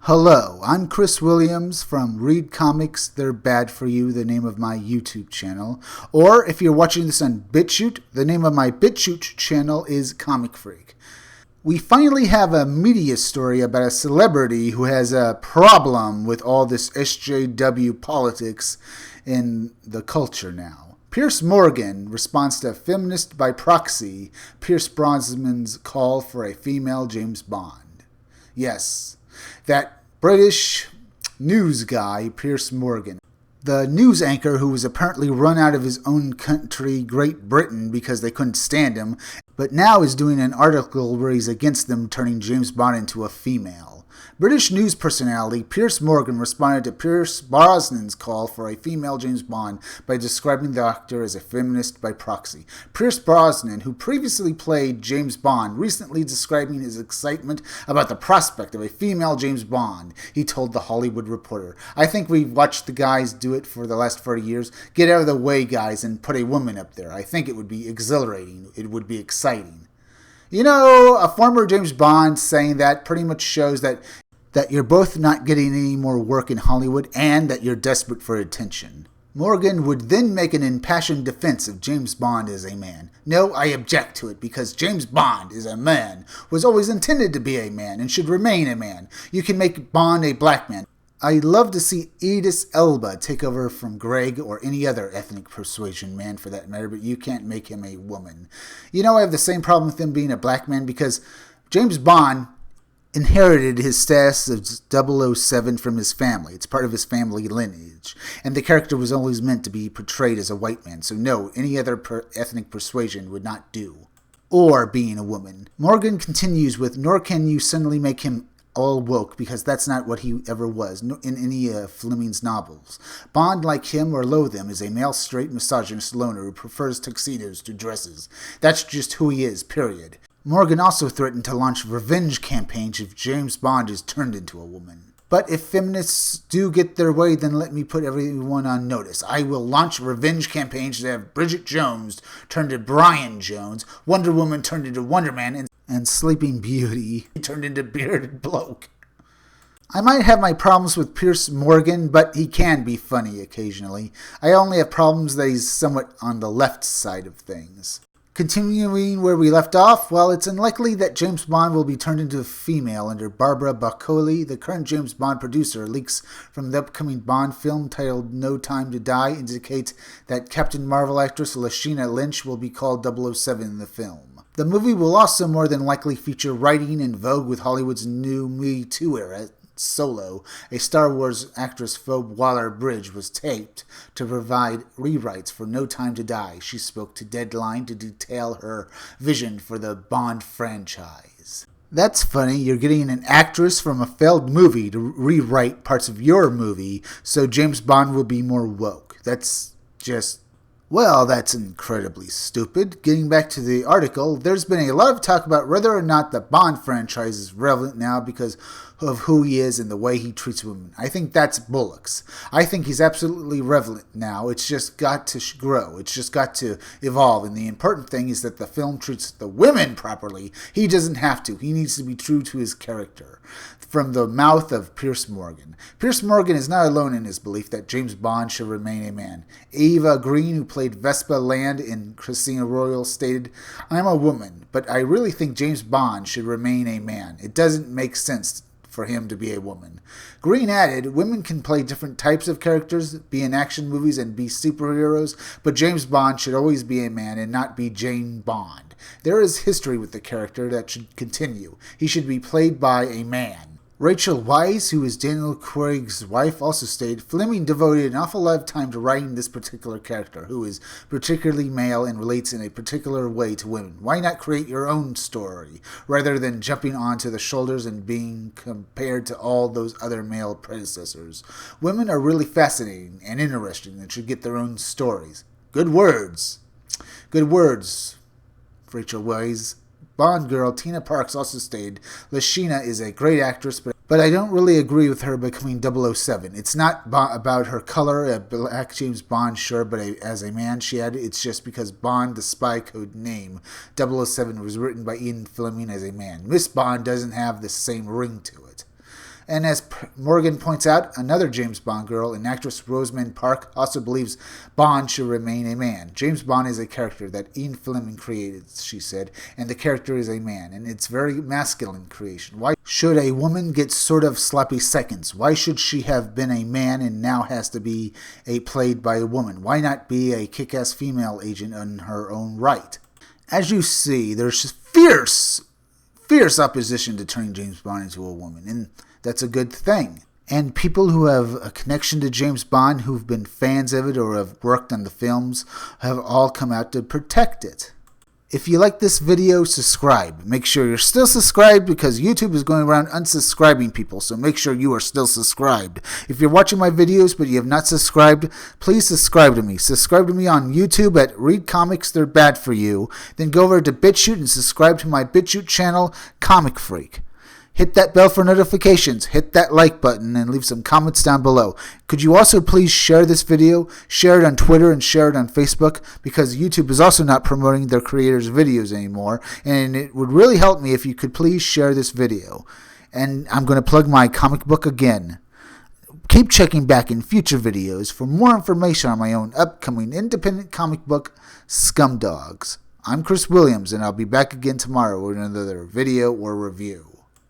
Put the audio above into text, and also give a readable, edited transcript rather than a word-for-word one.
Hello, I'm Chris Williams from Read Comics, They're Bad For You, the name of my YouTube channel. Or if you're watching this on BitChute, the name of my BitChute channel is Comic Freak. We finally have a media story about a celebrity who has a problem with all this SJW politics in the culture now. Pierce Morgan responds to Feminist by Proxy, Pierce Brosnan's call for a female James Bond. Yes, that British news guy, Pierce Morgan. The news anchor who was apparently run out of his own country, Great Britain, because they couldn't stand him, but now is doing an article where he's against them turning James Bond into a female. British news personality Pierce Morgan responded to Pierce Brosnan's call for a female James Bond by describing the actor as a feminist by proxy. Pierce Brosnan, who previously played James Bond, recently describing his excitement about the prospect of a female James Bond. He told The Hollywood Reporter, "I think we've watched the guys do it for the last 40 years. Get out of the way, guys, and put a woman up there. I think it would be exhilarating. It would be exciting." You know, a former James Bond saying that pretty much shows that you're both not getting any more work in Hollywood and that you're desperate for attention. Morgan would then make an impassioned defense of James Bond as a man. "No, I object to it because James Bond is a man, was always intended to be a man, and should remain a man. You can make Bond a black man. I'd love to see Idris Elba take over from Greg or any other ethnic persuasion man for that matter, but you can't make him a woman." You know, I have the same problem with him being a black man because James Bond inherited his status of 007 from his family. It's part of his family lineage. And the character was always meant to be portrayed as a white man. So no, any other ethnic persuasion would not do. Or being a woman. Morgan continues with, "Nor can you suddenly make him all woke, because that's not what he ever was in any of Fleming's novels. Bond, like him or loathe him, is a male straight misogynist loner who prefers tuxedos to dresses. That's just who he is, period." Morgan also threatened to launch revenge campaigns if James Bond is turned into a woman. "But if feminists do get their way, then let me put everyone on notice. I will launch revenge campaigns to have Bridget Jones turned into Brian Jones, Wonder Woman turned into Wonder Man, and Sleeping Beauty turned into Bearded Bloke." I might have my problems with Pierce Morgan, but he can be funny occasionally. I only have problems that he's somewhat on the left side of things. Continuing where we left off, while it's unlikely that James Bond will be turned into a female under Barbara Broccoli, the current James Bond producer, leaks from the upcoming Bond film titled No Time to Die indicates that Captain Marvel actress Lashana Lynch will be called 007 in the film. The movie will also more than likely feature writing in vogue with Hollywood's new Me Too era. Solo, a Star Wars actress Phoebe Waller-Bridge was taped to provide rewrites for No Time to Die. She spoke to Deadline to detail her vision for the Bond franchise. That's funny, you're getting an actress from a failed movie to rewrite parts of your movie so James Bond will be more woke. That's incredibly stupid. Getting back to the article, there's been a lot of talk about whether or not the Bond franchise is relevant now because of who he is and the way he treats women. I think that's bollocks. I think he's absolutely relevant now. It's just got to grow. It's just got to evolve. And the important thing is that the film treats the women properly. He doesn't have to. He needs to be true to his character. From the mouth of Pierce Morgan. Pierce Morgan is not alone in his belief that James Bond should remain a man. Eva Green, who played Vespa Land in Casino Royale, stated, "I'm a woman, but I really think James Bond should remain a man. It doesn't make sense for him to be a woman." Green added, "Women can play different types of characters, be in action movies and be superheroes, but James Bond should always be a man and not be Jane Bond. There is history with the character that should continue. He should be played by a man." Rachel Weisz, who is Daniel Craig's wife, also stated, "Fleming devoted an awful lot of time to writing this particular character, who is particularly male and relates in a particular way to women. Why not create your own story, rather than jumping onto the shoulders and being compared to all those other male predecessors? Women are really fascinating and interesting and should get their own stories." Good words. Good words, Rachel Weisz. Bond girl Tina Parks also stated, "Lashana is a great actress, but I don't really agree with her becoming 007. It's not about her color, a black James Bond, sure, but as a man," she added, "it's just because Bond, the spy code name, 007, was written by Ian Fleming as a man. Miss Bond doesn't have the same ring to it." And as Morgan points out, another James Bond girl and actress Rosamund Park also believes Bond should remain a man. James Bond is a character that Ian Fleming created, she said, and the character is a man, and it's very masculine creation. Why should a woman get sort of sloppy seconds? Why should she have been a man and now has to be played by a woman? Why not be a kick-ass female agent in her own right? As you see, there's fierce opposition to turning James Bond into a woman, and that's a good thing. And people who have a connection to James Bond, who've been fans of it or have worked on the films, have all come out to protect it. If you like this video, subscribe. Make sure you're still subscribed because YouTube is going around unsubscribing people, so make sure you are still subscribed. If you're watching my videos but you have not subscribed, please subscribe to me. Subscribe to me on YouTube at Read Comics, They're Bad For You. Then go over to BitChute and subscribe to my BitChute channel, Comic Freak. Hit that bell for notifications, hit that like button, and leave some comments down below. Could you also please share this video, share it on Twitter, and share it on Facebook, because YouTube is also not promoting their creators' videos anymore, and it would really help me if you could please share this video. And I'm going to plug my comic book again. Keep checking back in future videos for more information on my own upcoming independent comic book, Scumdogs. I'm Chris Williams, and I'll be back again tomorrow with another video or review.